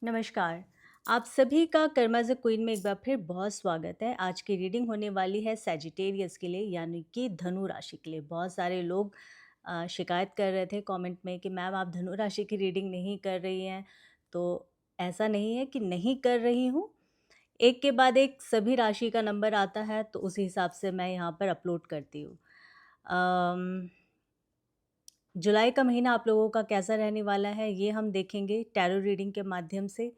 नमस्कार। आप सभी का कर्मा ज़ क्वीन में एक बार फिर बहुत स्वागत है। आज की रीडिंग होने वाली है सैजिटेरियस के लिए यानी कि धनु राशि के लिए। बहुत सारे लोग शिकायत कर रहे थे कमेंट में कि मैम आप धनु राशि की रीडिंग नहीं कर रही हैं। तो ऐसा नहीं है कि नहीं कर रही हूँ, एक के बाद एक सभी राशि का नंबर आता है तो उसी हिसाब से मैं यहाँ पर अपलोड करती हूँ। जुलाई का महीना आप लोगों का कैसा रहने वाला है ये हम देखेंगे टैरो रीडिंग के माध्यम से।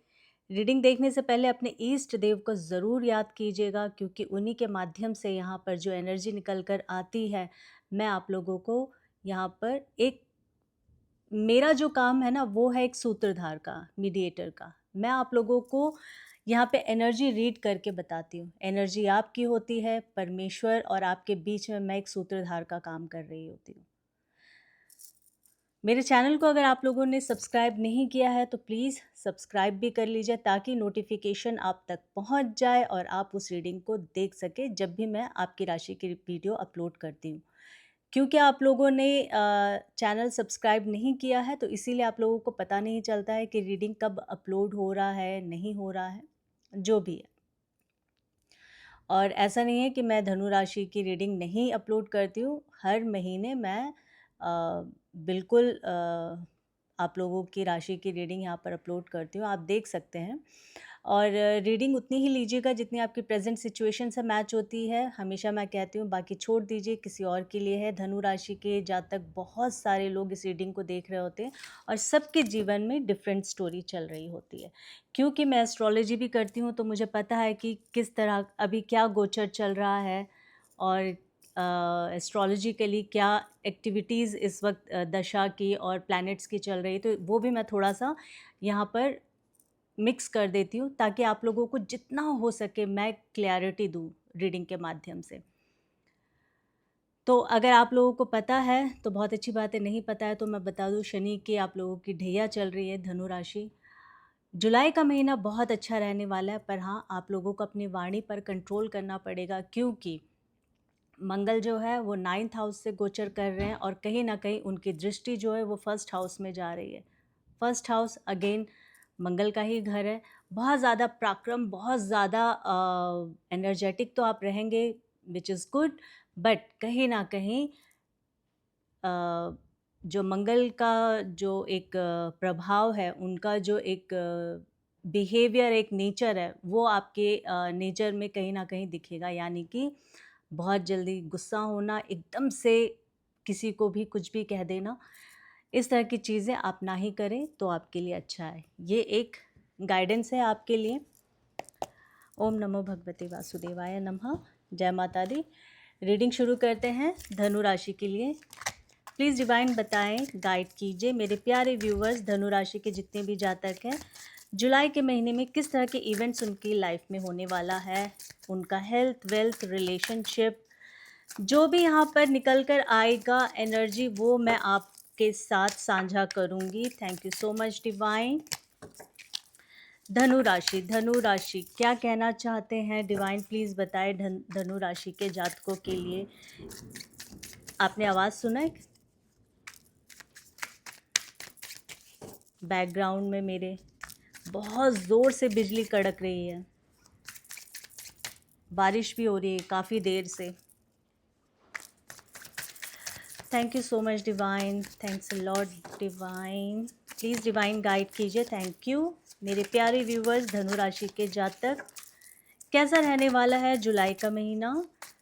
रीडिंग देखने से पहले अपने ईष्ट देव को ज़रूर याद कीजिएगा क्योंकि उन्हीं के माध्यम से यहाँ पर जो एनर्जी निकल कर आती है, मैं आप लोगों को यहाँ पर एक मेरा जो काम है ना वो है एक सूत्रधार का, मीडिएटर का। मैं आप लोगों को यहाँ पे एनर्जी रीड करके बताती हूँ। एनर्जी आपकी होती है, परमेश्वर और आपके बीच में मैं एक सूत्रधार का काम कर रही होती हूँ। मेरे चैनल को अगर आप लोगों ने सब्सक्राइब नहीं किया है तो प्लीज़ सब्सक्राइब भी कर लीजिए ताकि नोटिफिकेशन आप तक पहुंच जाए और आप उस रीडिंग को देख सकें जब भी मैं आपकी राशि की वीडियो अपलोड करती हूँ। क्योंकि आप लोगों ने चैनल सब्सक्राइब नहीं किया है तो इसीलिए आप लोगों को पता नहीं चलता है कि रीडिंग कब अपलोड हो रहा है, नहीं हो रहा है, जो भी है। और ऐसा नहीं है कि मैं धनु राशि की रीडिंग नहीं अपलोड करती हूँ। हर महीने मैं बिल्कुल आप लोगों की राशि की रीडिंग यहाँ पर अपलोड करती हूँ, आप देख सकते हैं। और रीडिंग उतनी ही लीजिएगा जितनी आपकी प्रेजेंट सिचुएशन से मैच होती है। हमेशा मैं कहती हूँ बाकी छोड़ दीजिए, किसी और के लिए है। धनु राशि के जातक बहुत सारे लोग इस रीडिंग को देख रहे होते हैं और सबके जीवन में डिफरेंट स्टोरी चल रही होती है। क्योंकि मैं एस्ट्रोलॉजी भी करती हूँ तो मुझे पता है कि किस तरह अभी क्या गोचर चल रहा है और एस्ट्रोलॉजिकली क्या एक्टिविटीज़ इस वक्त दशा की और प्लैनेट्स की चल रही, तो वो भी मैं थोड़ा सा यहाँ पर मिक्स कर देती हूँ ताकि आप लोगों को जितना हो सके मैं क्लैरिटी दूँ रीडिंग के माध्यम से। तो अगर आप लोगों को पता है तो बहुत अच्छी बात है, नहीं पता है तो मैं बता दूँ, शनि की आप लोगों की ढैया चल रही है धनु राशि। जुलाई का महीना बहुत अच्छा रहने वाला है, पर हाँ आप लोगों को अपनी वाणी पर कंट्रोल करना पड़ेगा क्योंकि मंगल जो है वो 9th हाउस से गोचर कर रहे हैं और कहीं ना कहीं उनकी दृष्टि जो है वो फर्स्ट हाउस में जा रही है। फर्स्ट हाउस अगेन मंगल का ही घर है। बहुत ज़्यादा पराक्रम, बहुत ज़्यादा एनर्जेटिक तो आप रहेंगे, विच इज़ गुड, बट कहीं ना कहीं जो मंगल का जो एक प्रभाव है, उनका जो एक बिहेवियर, एक नेचर है, वो आपके नेचर में कहीं ना कहीं दिखेगा। यानी कि बहुत जल्दी गुस्सा होना, एकदम से किसी को भी कुछ भी कह देना, इस तरह की चीज़ें आप ना ही करें तो आपके लिए अच्छा है। ये एक गाइडेंस है आपके लिए। ओम नमो भगवते वासुदेवाय नमः। जय माता दी। रीडिंग शुरू करते हैं धनु राशि के लिए। प्लीज़ डिवाइन बताएं, गाइड कीजिए मेरे प्यारे व्यूवर्स, धनु राशि के जितने भी जातक हैं, जुलाई के महीने में किस तरह के इवेंट्स उनकी लाइफ में होने वाला है। उनका हेल्थ, वेल्थ, रिलेशनशिप, जो भी यहाँ पर निकल कर आएगा एनर्जी, वो मैं आपके साथ साझा करूँगी। Thank you so much divine. धनु राशि, धनु राशि क्या कहना चाहते हैं डिवाइन, प्लीज़ बताएं धनु राशि के जातकों के लिए। आपने आवाज़ सुना है बैकग्राउंड में मेरे? बहुत ज़ोर से बिजली कड़क रही है, बारिश भी हो रही है काफ़ी देर से। Thank you so much divine, thanks lord divine. Please divine guide कीजिए। Thank you. मेरे प्यारे व्यूवर्स, धनु राशि के जातक कैसा रहने वाला है जुलाई का महीना,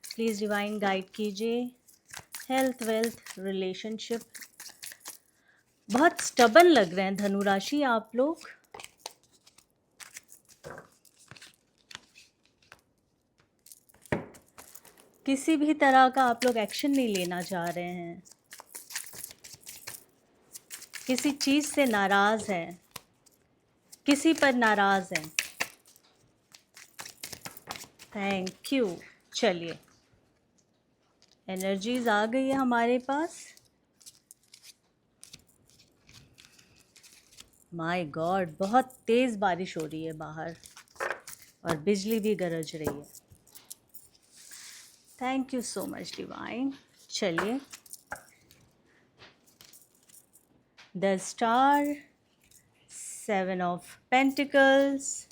प्लीज़ डिवाइन गाइड कीजिए। Health, wealth, relationship. बहुत स्टबन लग रहे हैं धनु राशि आप लोग। किसी भी तरह का आप लोग एक्शन नहीं लेना चाह रहे हैं, किसी चीज़ से नाराज़ हैं, किसी पर नाराज़ हैं। Thank you. चलिए, एनर्जीज आ गई है हमारे पास। माय गॉड, बहुत तेज़ बारिश हो रही है बाहर और बिजली भी गरज रही है। Thank you so much divine. चलिए, the star, 7 of Pentacles,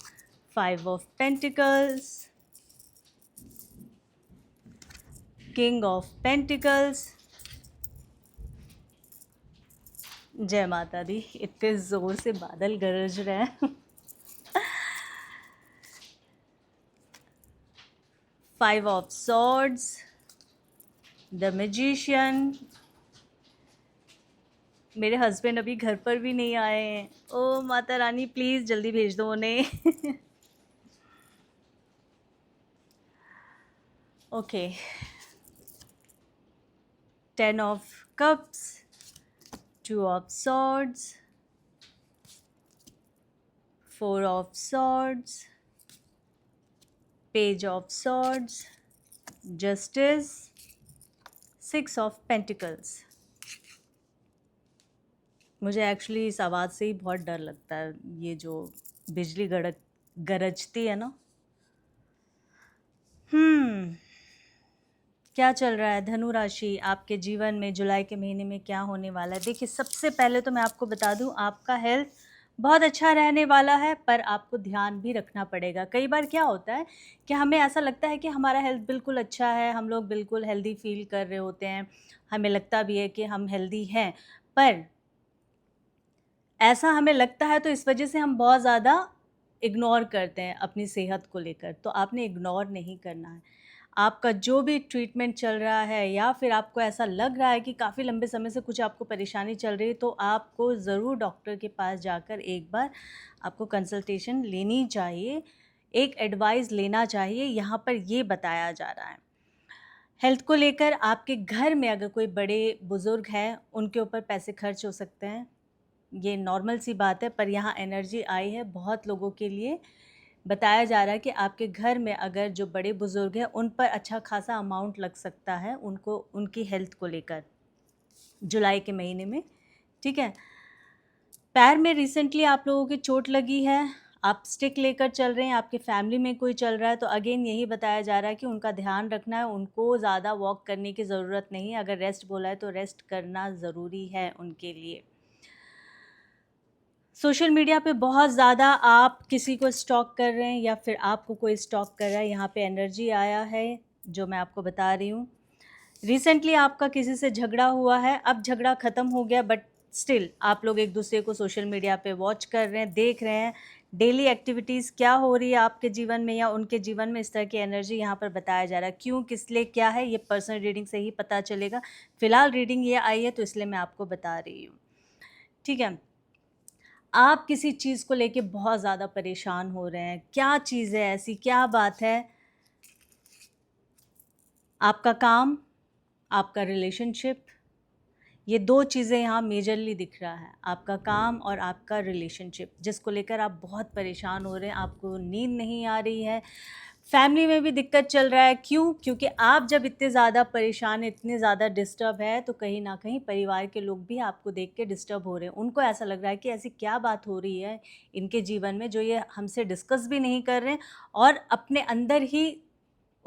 5 of Pentacles, King of Pentacles. जय माता दी। इतने ज़ोर से बादल गरज रहे हैं। 5 of Swords, The Magician. मेरे हस्बैंड अभी घर पर भी नहीं आए हैं। ओ माता रानी प्लीज़ जल्दी भेज दो उन्हें। Okay. 10 of Cups, 2 of Swords, 4 of Swords, Page of Swords, Justice, 6 of Pentacles. मुझे एक्चुअली इस आवाज़ से ही बहुत डर लगता है, ये जो बिजली गरजती है ना। क्या चल रहा है धनु राशि आपके जीवन में जुलाई के महीने में, क्या होने वाला है? देखिए, सबसे पहले तो मैं आपको बता दूं, आपका हेल्थ बहुत अच्छा रहने वाला है, पर आपको ध्यान भी रखना पड़ेगा। कई बार क्या होता है कि हमें ऐसा लगता है कि हमारा हेल्थ बिल्कुल अच्छा है, हम लोग बिल्कुल हेल्दी फील कर रहे होते हैं, हमें लगता भी है कि हम हेल्दी हैं, पर ऐसा हमें लगता है तो इस वजह से हम बहुत ज़्यादा इग्नोर करते हैं अपनी सेहत को लेकर। तो आपने इग्नोर नहीं करना है। आपका जो भी ट्रीटमेंट चल रहा है या फिर आपको ऐसा लग रहा है कि काफ़ी लंबे समय से कुछ आपको परेशानी चल रही है, तो आपको ज़रूर डॉक्टर के पास जाकर एक बार आपको कंसल्टेशन लेनी चाहिए, एक एडवाइस लेना चाहिए। यहाँ पर ये बताया जा रहा है हेल्थ को लेकर, आपके घर में अगर कोई बड़े बुज़ुर्ग हैं, उनके ऊपर पैसे खर्च हो सकते हैं। ये नॉर्मल सी बात है, पर यहाँ एनर्जी आई है बहुत लोगों के लिए। बताया जा रहा है कि आपके घर में अगर जो बड़े बुज़ुर्ग हैं, उन पर अच्छा खासा अमाउंट लग सकता है, उनको उनकी हेल्थ को लेकर जुलाई के महीने में। ठीक है। पैर में रिसेंटली आप लोगों की चोट लगी है, आप स्टिक लेकर चल रहे हैं, आपके फैमिली में कोई चल रहा है, तो अगेन यही बताया जा रहा है कि उनका ध्यान रखना है, उनको ज़्यादा वॉक करने की ज़रूरत नहीं है। अगर रेस्ट बोला है तो रेस्ट करना ज़रूरी है उनके लिए। सोशल मीडिया पे बहुत ज़्यादा आप किसी को स्टॉक कर रहे हैं या फिर आपको कोई स्टॉक कर रहा है, यहाँ पे एनर्जी आया है जो मैं आपको बता रही हूँ। रिसेंटली आपका किसी से झगड़ा हुआ है, अब झगड़ा ख़त्म हो गया, बट स्टिल आप लोग एक दूसरे को सोशल मीडिया पे वॉच कर रहे हैं, देख रहे हैं डेली एक्टिविटीज़ क्या हो रही है आपके जीवन में या उनके जीवन में। इस तरह की एनर्जी यहाँ पर बताया जा रहा है। क्यों, किस लिए, क्या है, ये पर्सनल रीडिंग से ही पता चलेगा। फ़िलहाल रीडिंग ये आई है तो इसलिए मैं आपको बता रही हूँ। ठीक है। आप किसी चीज़ को लेके बहुत ज़्यादा परेशान हो रहे हैं, क्या चीज़ है ऐसी, क्या बात है? आपका काम, आपका रिलेशनशिप, ये 2 चीज़ें यहाँ मेजरली दिख रहा है। आपका काम और आपका रिलेशनशिप, जिसको लेकर आप बहुत परेशान हो रहे हैं, आपको नींद नहीं आ रही है। फैमिली में भी दिक्कत चल रहा है। क्यों? क्योंकि आप जब इतने ज़्यादा परेशान, इतने ज़्यादा डिस्टर्ब है, तो कहीं ना कहीं परिवार के लोग भी आपको देख के डिस्टर्ब हो रहे हैं। उनको ऐसा लग रहा है कि ऐसी क्या बात हो रही है इनके जीवन में जो ये हमसे डिस्कस भी नहीं कर रहे हैं और अपने अंदर ही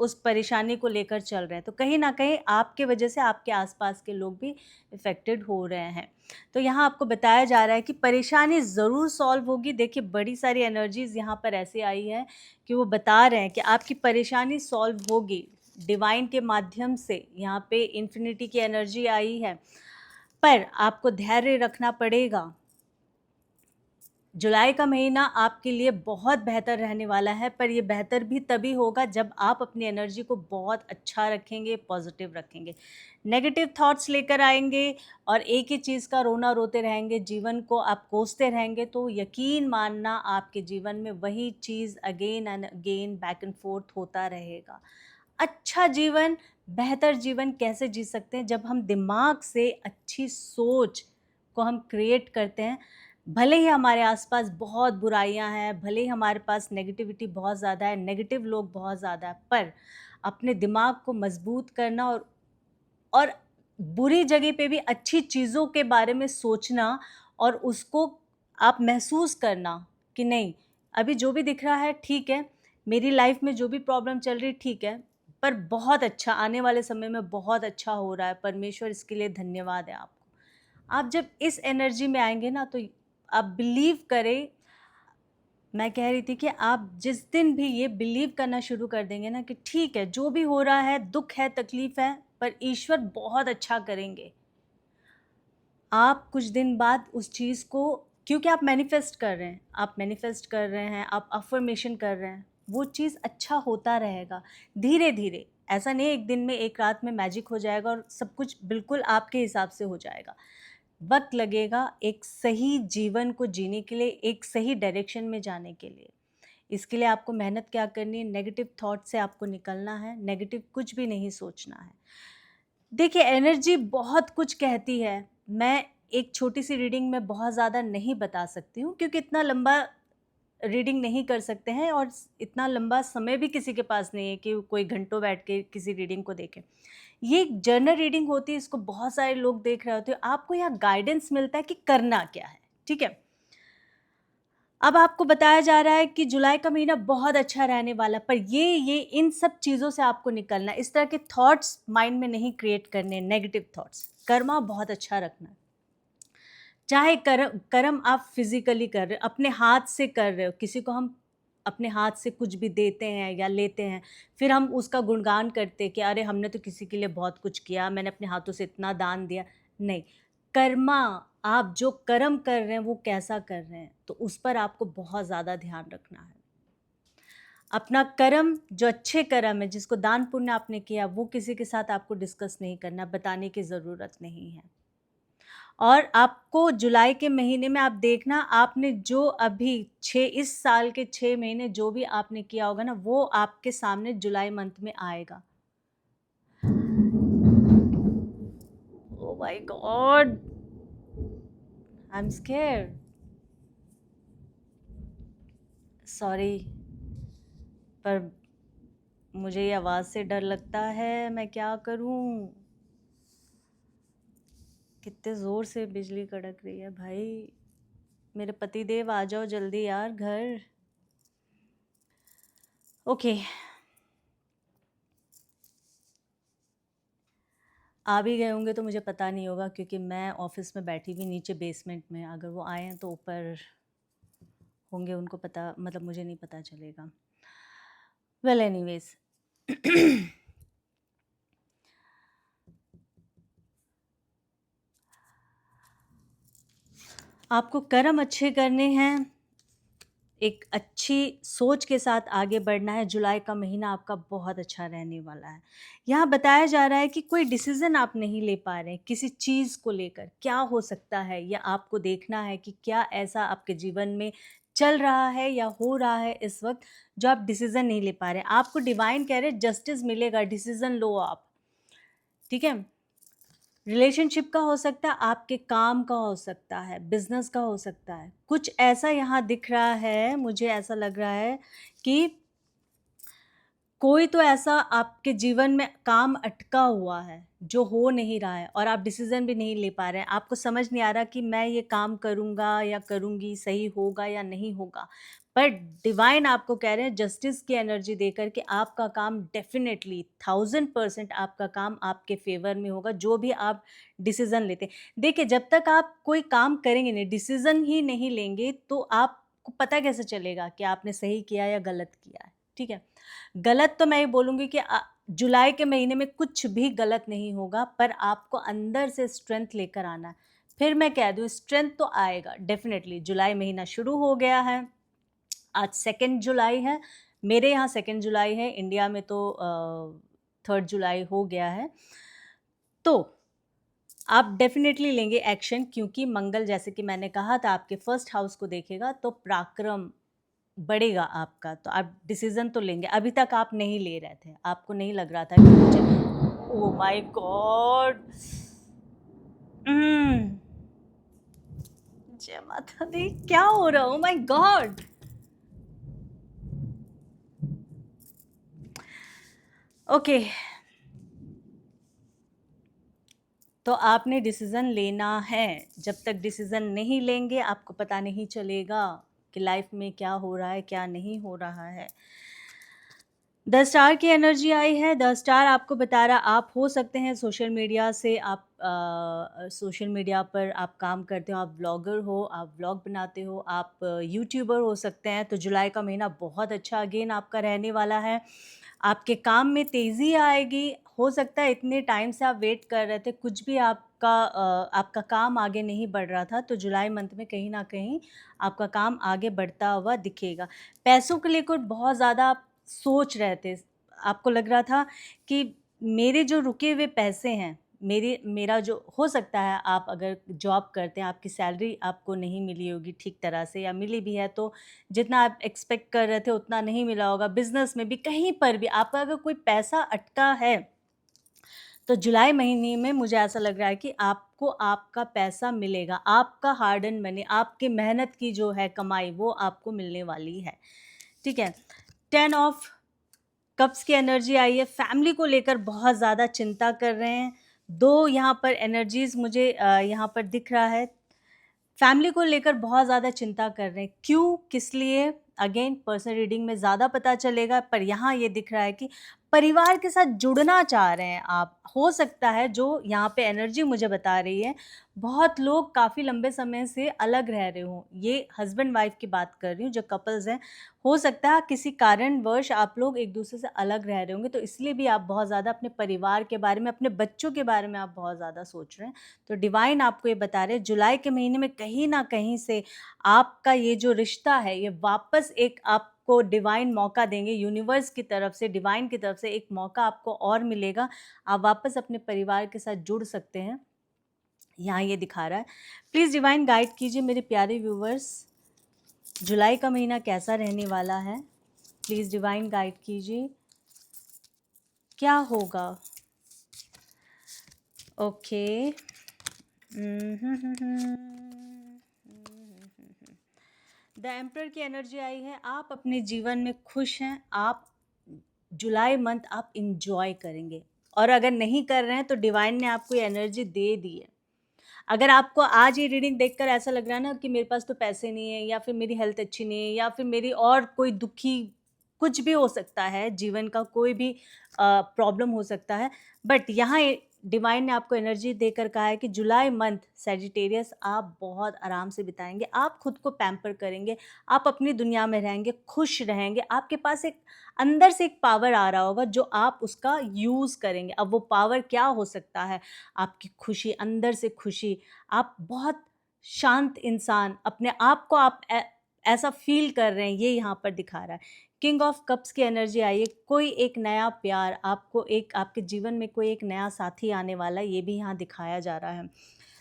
उस परेशानी को लेकर चल रहे हैं। तो कहीं ना कहीं आपके वजह से आपके आसपास के लोग भी इफ़ेक्टेड हो रहे हैं। तो यहाँ आपको बताया जा रहा है कि परेशानी ज़रूर सॉल्व होगी। देखिए, बड़ी सारी एनर्जीज़ यहाँ पर ऐसे आई है कि वो बता रहे हैं कि आपकी परेशानी सॉल्व होगी डिवाइन के माध्यम से। यहाँ पे इन्फिनिटी की एनर्जी आई है, पर आपको धैर्य रखना पड़ेगा। जुलाई का महीना आपके लिए बहुत बेहतर रहने वाला है, पर ये बेहतर भी तभी होगा जब आप अपनी एनर्जी को बहुत अच्छा रखेंगे, पॉजिटिव रखेंगे। नेगेटिव थॉट्स लेकर आएंगे और एक ही चीज़ का रोना रोते रहेंगे, जीवन को आप कोसते रहेंगे, तो यकीन मानना आपके जीवन में वही चीज़ again and again back and forth होता रहेगा। अच्छा जीवन, बेहतर जीवन कैसे जी सकते हैं? जब हम दिमाग से अच्छी सोच को हम क्रिएट करते हैं। भले ही हमारे आसपास बहुत बुराइयां हैं, भले ही हमारे पास नेगेटिविटी बहुत ज़्यादा है, नेगेटिव लोग बहुत ज़्यादा है, पर अपने दिमाग को मजबूत करना और बुरी जगह पे भी अच्छी चीज़ों के बारे में सोचना और उसको आप महसूस करना कि नहीं, अभी जो भी दिख रहा है ठीक है, मेरी लाइफ में जो भी प्रॉब्लम चल रही ठीक है, पर बहुत अच्छा आने वाले समय में बहुत अच्छा हो रहा है, परमेश्वर इसके लिए धन्यवाद है आपको। आप जब इस एनर्जी में आएंगे ना, तो आप बिलीव करें, मैं कह रही थी कि आप जिस दिन भी ये बिलीव करना शुरू कर देंगे ना कि ठीक है, जो भी हो रहा है, दुख है, तकलीफ है, पर ईश्वर बहुत अच्छा करेंगे, आप कुछ दिन बाद उस चीज़ को, क्योंकि आप मैनिफेस्ट कर रहे हैं, आप अफर्मेशन कर रहे हैं, वो चीज़ अच्छा होता रहेगा धीरे धीरे। ऐसा नहीं एक दिन में, एक रात में मैजिक हो जाएगा और सब कुछ बिल्कुल आपके हिसाब से हो जाएगा। वक्त लगेगा एक सही जीवन को जीने के लिए, एक सही डायरेक्शन में जाने के लिए। इसके लिए आपको मेहनत क्या करनी है, नेगेटिव थॉट से आपको निकलना है, नेगेटिव कुछ भी नहीं सोचना है। देखिए, एनर्जी बहुत कुछ कहती है। मैं एक छोटी सी रीडिंग में बहुत ज़्यादा नहीं बता सकती हूँ, क्योंकि इतना लंबा रीडिंग नहीं कर सकते हैं और इतना लंबा समय भी किसी के पास नहीं है कि कोई घंटों बैठ के किसी रीडिंग को देखे। ये एक जर्नल रीडिंग होती है, इसको बहुत सारे लोग देख रहे होते हैं। आपको यहाँ गाइडेंस मिलता है कि करना क्या है, ठीक है। अब आपको बताया जा रहा है कि जुलाई का महीना बहुत अच्छा रहने वाला, पर ये इन सब चीज़ों से आपको निकलना है। इस तरह के थॉट्स माइंड में नहीं क्रिएट करने, नेगेटिव थॉट्स। कर्मा बहुत अच्छा रखना है। चाहे कर्म आप फिजिकली कर रहे हो, अपने हाथ से कर रहे हो, किसी को हम अपने हाथ से कुछ भी देते हैं या लेते हैं, फिर हम उसका गुणगान करते हैं कि अरे हमने तो किसी के लिए बहुत कुछ किया, मैंने अपने हाथों से इतना दान दिया। नहीं, कर्मा, आप जो कर्म कर रहे हैं वो कैसा कर रहे हैं, तो उस पर आपको बहुत ज़्यादा ध्यान रखना है। अपना कर्म, जो अच्छे कर्म है, जिसको दान पुण्य आपने किया, वो किसी के साथ आपको डिस्कस नहीं करना, बताने की ज़रूरत नहीं है। और आपको जुलाई के महीने में आप देखना, आपने जो अभी इस साल के 6 महीने जो भी आपने किया होगा ना, वो आपके सामने जुलाई मंथ में आएगा। Oh my God, I am scared, sorry, पर मुझे ये आवाज़ से डर लगता है, मैं क्या करूं। कितने ज़ोर से बिजली कड़क रही है भाई। मेरे पति देव आ जाओ जल्दी यार घर। ओके, आ भी गए होंगे तो मुझे पता नहीं होगा, क्योंकि मैं ऑफिस में बैठी हुई नीचे बेसमेंट में। अगर वो आए हैं तो ऊपर होंगे, उनको पता, मतलब मुझे नहीं पता चलेगा। वेल एनीवेज, आपको कर्म अच्छे करने हैं, एक अच्छी सोच के साथ आगे बढ़ना है। जुलाई का महीना आपका बहुत अच्छा रहने वाला है। यहाँ बताया जा रहा है कि कोई डिसीज़न आप नहीं ले पा रहे हैं किसी चीज़ को लेकर, क्या हो सकता है, या आपको देखना है कि क्या ऐसा आपके जीवन में चल रहा है या हो रहा है इस वक्त, जो आप डिसीज़न नहीं ले पा रहे हैं। आपको डिवाइन कह रहे हैं जस्टिस मिलेगा, डिसीज़न लो आप, ठीक है। रिलेशनशिप का हो सकता है, आपके काम का हो सकता है, बिजनेस का हो सकता है। कुछ ऐसा यहाँ दिख रहा है, मुझे ऐसा लग रहा है कि कोई तो ऐसा आपके जीवन में काम अटका हुआ है जो हो नहीं रहा है, और आप डिसीजन भी नहीं ले पा रहे हैं। आपको समझ नहीं आ रहा कि मैं ये काम करूँगा या करूँगी, सही होगा या नहीं होगा। पर डिवाइन आपको कह रहे हैं जस्टिस की एनर्जी देकर कि आपका काम डेफिनेटली 1000% आपका काम आपके फेवर में होगा, जो भी आप डिसीजन लेते हैं। देखिए, जब तक आप कोई काम करेंगे नहीं, डिसीजन ही नहीं लेंगे, तो आपको पता कैसे चलेगा कि आपने सही किया या गलत किया है, ठीक है। गलत तो मैं ये बोलूँगी कि जुलाई के महीने में कुछ भी गलत नहीं होगा, पर आपको अंदर से स्ट्रेंथ लेकर आना है। फिर मैं कह दूँ, स्ट्रेंथ तो आएगा डेफिनेटली। जुलाई महीना शुरू हो गया है, आज 2 जुलाई है, मेरे यहाँ 2 जुलाई है, इंडिया में तो 3 जुलाई हो गया है। तो आप डेफिनेटली लेंगे एक्शन, क्योंकि मंगल, जैसे कि मैंने कहा था, आपके फर्स्ट हाउस को देखेगा, तो पराक्रम बढ़ेगा आपका, तो आप डिसीजन तो लेंगे। अभी तक आप नहीं ले रहे थे, आपको नहीं लग रहा था कि मुझे, ओह माय गॉड, जय माता दी, क्या हो रहा, ओह माय गॉड। ओके, तो आपने डिसीजन लेना है। जब तक डिसीजन नहीं लेंगे, आपको पता नहीं चलेगा कि लाइफ में क्या हो रहा है, क्या नहीं हो रहा है। द स्टार की एनर्जी आई है। द स्टार आपको बता रहा, आप हो सकते हैं सोशल मीडिया से, आप सोशल मीडिया पर आप काम करते हो, आप व्लॉगर हो, आप व्लॉग बनाते हो, आप यूट्यूबर हो सकते हैं। तो जुलाई का महीना बहुत अच्छा अगेन आपका रहने वाला है। आपके काम में तेज़ी आएगी। हो सकता है इतने टाइम से आप वेट कर रहे थे, कुछ भी आपका काम आगे नहीं बढ़ रहा था, तो जुलाई मंथ में कहीं न कहीं आपका काम आगे बढ़ता हुआ दिखेगा। पैसों को लेकर बहुत ज़्यादा आप सोच रहे थे। आपको लग रहा था कि मेरे जो रुके हुए पैसे हैं, मेरा जो हो सकता है, आप अगर जॉब करते हैं, आपकी सैलरी आपको नहीं मिली होगी ठीक तरह से, या मिली भी है तो जितना आप एक्सपेक्ट कर रहे थे उतना नहीं मिला होगा। बिज़नेस में भी, कहीं पर भी आपका अगर कोई पैसा अटका है, तो जुलाई महीने में मुझे ऐसा लग रहा है कि आपको आपका पैसा मिलेगा। आपका हार्ड अर्न्ड मनी, आपकी मेहनत की जो है कमाई, वो आपको मिलने वाली है। ठीक है। 10 ऑफ कप्स की एनर्जी आई है। फैमिली को लेकर बहुत ज़्यादा चिंता कर रहे हैं। 2 यहाँ पर एनर्जीज़ मुझे यहाँ पर दिख रहा है। फैमिली को लेकर बहुत ज़्यादा चिंता कर रहे हैं। क्यों? किस लिए? अगेन पर्सनल रीडिंग में ज़्यादा पता चलेगा, पर यहाँ ये दिख रहा है कि परिवार के साथ जुड़ना चाह रहे हैं आप। हो सकता है, जो यहाँ पे एनर्जी मुझे बता रही है, बहुत लोग काफ़ी लंबे समय से अलग रह रहे हों। ये हस्बैंड वाइफ की बात कर रही हूँ, जो कपल्स हैं। हो सकता है किसी कारणवश आप लोग एक-दूसरे से अलग रह रहे होंगे, तो इसलिए भी आप बहुत ज़्यादा अपने परिवार के बारे में, अपने बच्चों के बारे में आप बहुत ज़्यादा सोच रहे हैं। तो डिवाइन आपको ये बता रहे हैं, जुलाई के महीने में कहीं न कहीं से आपका ये जो रिश्ता है, ये वापस एक आपको डिवाइन मौका देंगे। यूनिवर्स की तरफ से, डिवाइन की तरफ से एक मौका आपको और मिलेगा। आप वापस अपने परिवार के साथ जुड़ सकते हैं, यहाँ ये दिखा रहा है। प्लीज़ डिवाइन गाइड कीजिए मेरे प्यारे व्यूवर्स, जुलाई का महीना कैसा रहने वाला है। प्लीज़ डिवाइन गाइड कीजिए, क्या होगा? ओके। द एम्परर की एनर्जी आई है। आप अपने जीवन में खुश हैं। आप जुलाई मंथ आप इंजॉय करेंगे, और अगर नहीं कर रहे हैं तो डिवाइन ने आपको ये एनर्जी दे दी है। अगर आपको आज ये रीडिंग देखकर ऐसा लग रहा है ना कि मेरे पास तो पैसे नहीं है, या फिर मेरी हेल्थ अच्छी नहीं है, या फिर मेरी और कोई दुखी, कुछ भी हो सकता है, जीवन का कोई भी प्रॉब्लम हो सकता है, बट यहाँ डिवाइन ने आपको एनर्जी देकर कहा है कि जुलाई मंथ सैजिटेरियस आप बहुत आराम से बिताएंगे। आप खुद को पैम्पर करेंगे, आप अपनी दुनिया में रहेंगे, खुश रहेंगे। आपके पास एक अंदर से एक पावर आ रहा होगा जो आप उसका यूज़ करेंगे। अब वो पावर क्या हो सकता है? आपकी खुशी, अंदर से खुशी। आप बहुत शांत इंसान, अपने आप को आप ऐसा फ़ील कर रहे हैं, ये यहाँ पर दिखा रहा है। किंग ऑफ कप्स की एनर्जी आई है। कोई एक नया प्यार, आपको एक, आपके जीवन में कोई एक नया साथी आने वाला है, ये भी यहाँ दिखाया जा रहा है।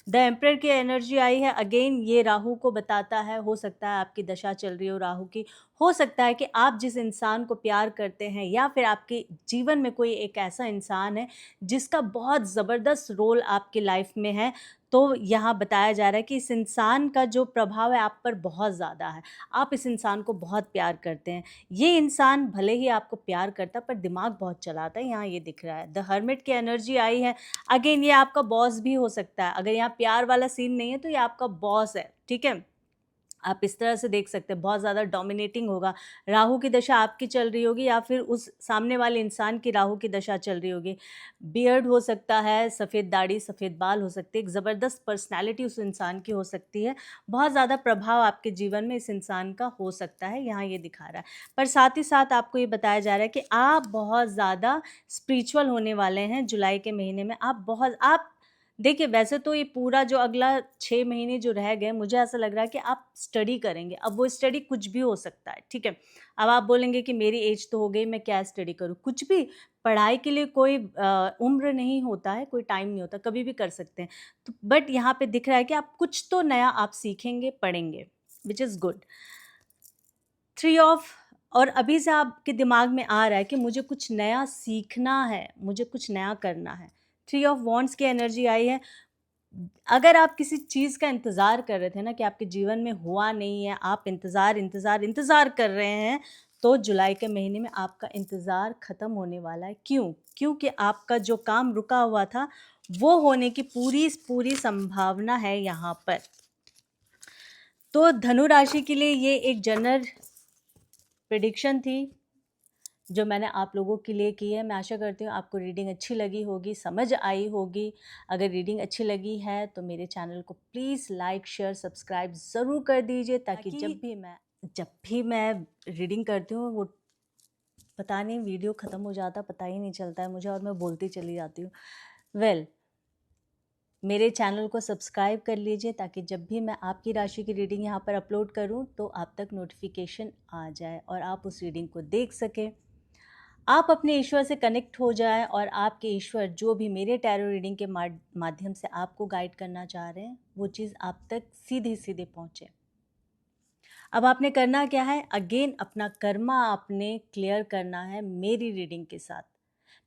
द एम्परर की एनर्जी आई है। अगेन ये राहु को बताता है, हो सकता है आपकी दशा चल रही हो राहु की। हो सकता है कि आप जिस इंसान को प्यार करते हैं, या फिर आपके जीवन में कोई एक ऐसा इंसान है जिसका बहुत ज़बरदस्त रोल आपकी लाइफ में है। तो यहाँ बताया जा रहा है कि इस इंसान का जो प्रभाव है आप पर बहुत ज़्यादा है। आप इस इंसान को बहुत प्यार करते हैं। ये इंसान भले ही आपको प्यार करता है, पर दिमाग बहुत चलाता है, यहाँ ये दिख रहा है। द हर्मिट की एनर्जी आई है। अगेन ये आपका बॉस भी हो सकता है। अगर यहाँ प्यार वाला सीन नहीं है तो ये आपका बॉस है, ठीक है? आप इस तरह से देख सकते हैं, बहुत ज़्यादा डोमिनेटिंग होगा। राहु की दशा आपकी चल रही होगी, या फिर उस सामने वाले इंसान की राहु की दशा चल रही होगी। बियर्ड हो सकता है, सफ़ेद दाढ़ी, सफ़ेद बाल हो सकते हैं, एक ज़बरदस्त पर्सनैलिटी उस इंसान की हो सकती है। बहुत ज़्यादा प्रभाव आपके जीवन में इस इंसान का हो सकता है, यहाँ ये दिखा रहा है। पर साथ ही साथ आपको ये बताया जा रहा है कि आप बहुत ज़्यादा स्पिरिचुअल होने वाले हैं जुलाई के महीने में। आप देखिए, वैसे तो ये पूरा जो अगला 6 महीने जो रह गए, मुझे ऐसा लग रहा है कि आप स्टडी करेंगे। अब वो स्टडी कुछ भी हो सकता है, ठीक है? अब आप बोलेंगे कि मेरी एज तो हो गई, मैं क्या स्टडी करूँ? कुछ भी, पढ़ाई के लिए कोई उम्र नहीं होता है, कोई टाइम नहीं होता, कभी भी कर सकते हैं। तो बट यहाँ पे दिख रहा है कि आप कुछ तो नया आप सीखेंगे, पढ़ेंगे, व्हिच इज़ गुड। 3 ऑफ, और अभी से आपके दिमाग में आ रहा है कि मुझे कुछ नया सीखना है, मुझे कुछ नया करना है। 3 ऑफ वॉन्ड्स की एनर्जी आई है। अगर आप किसी चीज़ का इंतज़ार कर रहे थे ना, कि आपके जीवन में हुआ नहीं है, आप इंतज़ार कर रहे हैं, तो जुलाई के महीने में आपका इंतज़ार ख़त्म होने वाला है। क्यों? क्योंकि आपका जो काम रुका हुआ था, वो होने की पूरी संभावना है यहाँ पर। तो धनु राशि के लिए ये एक जनरल प्रेडिक्शन थी। जो मैंने आप लोगों के लिए की है। मैं आशा करती हूँ आपको रीडिंग अच्छी लगी होगी, समझ आई होगी। अगर रीडिंग अच्छी लगी है तो मेरे चैनल को प्लीज़ लाइक, शेयर, सब्सक्राइब ज़रूर कर दीजिए, ताकि जब भी मैं रीडिंग करती हूँ वो पता नहीं वीडियो ख़त्म हो जाता, पता ही नहीं चलता है मुझे और मैं बोलती चली जाती हूँ। मेरे चैनल को सब्सक्राइब कर लीजिए, ताकि जब भी मैं आपकी राशि की रीडिंग यहाँ पर अपलोड करूँ तो आप तक नोटिफिकेशन आ जाए और आप उस रीडिंग को देख सकें। आप अपने ईश्वर से कनेक्ट हो जाए और आपके ईश्वर जो भी मेरे टैरो रीडिंग के माध्यम से आपको गाइड करना चाह रहे हैं, वो चीज़ आप तक सीधे सीधे पहुँचे। अब आपने करना क्या है, अगेन अपना कर्मा आपने क्लियर करना है मेरी रीडिंग के साथ।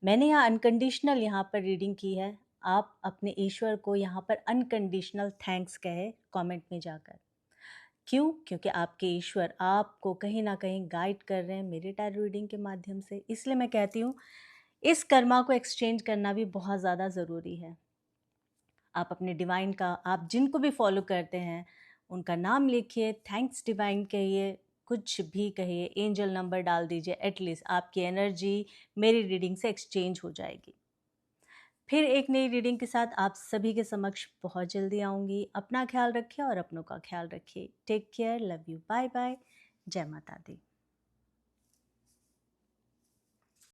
मैंने यहाँ अनकंडीशनल यहाँ पर रीडिंग की है, आप अपने ईश्वर को यहाँ पर अनकंडीशनल थैंक्स कहे कमेंट में जाकर। क्यों? क्योंकि आपके ईश्वर आपको कहीं ना कहीं गाइड कर रहे हैं मेरे टैरो रीडिंग के माध्यम से। इसलिए मैं कहती हूँ इस कर्मा को एक्सचेंज करना भी बहुत ज़्यादा ज़रूरी है। आप अपने डिवाइन का, आप जिनको भी फॉलो करते हैं उनका नाम लिखिए, थैंक्स डिवाइन कहिए, कुछ भी कहिए, एंजल नंबर डाल दीजिए, एटलीस्ट आपकी एनर्जी मेरी रीडिंग से एक्सचेंज हो जाएगी। फिर एक नई रीडिंग के साथ आप सभी के समक्ष बहुत जल्दी आऊँगी। अपना ख्याल रखिए और अपनों का ख्याल रखिए। Take care, love you, bye bye, जय माता दी।